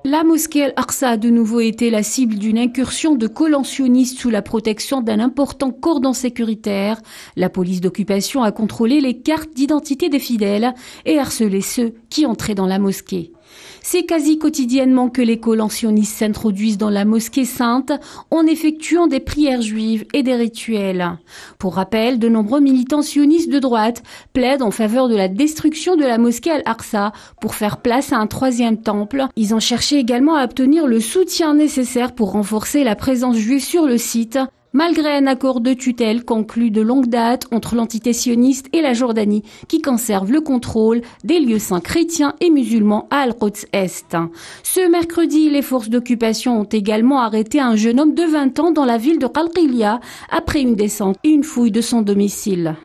La mosquée Al-Aqsa a de nouveau été la cible d'une incursion de colons sionistes sous la protection d'un important cordon sécuritaire. La police d'occupation a contrôlé les cartes d'identité des fidèles et harcelé ceux qui entraient dans la mosquée. C'est quasi quotidiennement que les colons sionistes s'introduisent dans la mosquée sainte en effectuant des prières juives et des rituels. Pour rappel, de nombreux militants sionistes de droite plaident en faveur de la destruction de la mosquée Al-Aqsa pour faire place à un troisième temple. Ils ont cherché également à obtenir le soutien nécessaire pour renforcer la présence juive sur le site, malgré un accord de tutelle conclu de longue date entre l'entité sioniste et la Jordanie qui conserve le contrôle des lieux saints chrétiens et musulmans à Al-Quds Est. Ce mercredi, les forces d'occupation ont également arrêté un jeune homme de 20 ans dans la ville de Qalqilia après une descente et une fouille de son domicile.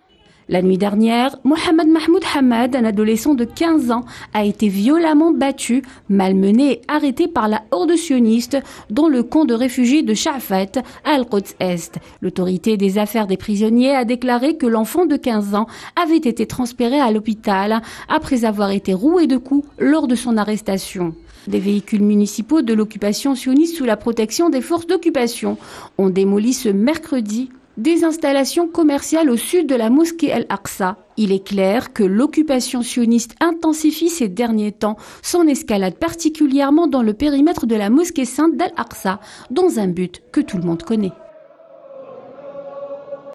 La nuit dernière, Mohamed Mahmoud Hamad, un adolescent de 15 ans, a été violemment battu, malmené et arrêté par la horde sioniste dans le camp de réfugiés de Shafat à Al-Quds Est. L'autorité des affaires des prisonniers a déclaré que l'enfant de 15 ans avait été transféré à l'hôpital après avoir été roué de coups lors de son arrestation. Des véhicules municipaux de l'occupation sioniste sous la protection des forces d'occupation ont démoli ce mercredi des installations commerciales au sud de la mosquée Al-Aqsa. Il est clair que l'occupation sioniste intensifie ces derniers temps son escalade particulièrement dans le périmètre de la mosquée sainte d'Al-Aqsa dans un but que tout le monde connaît.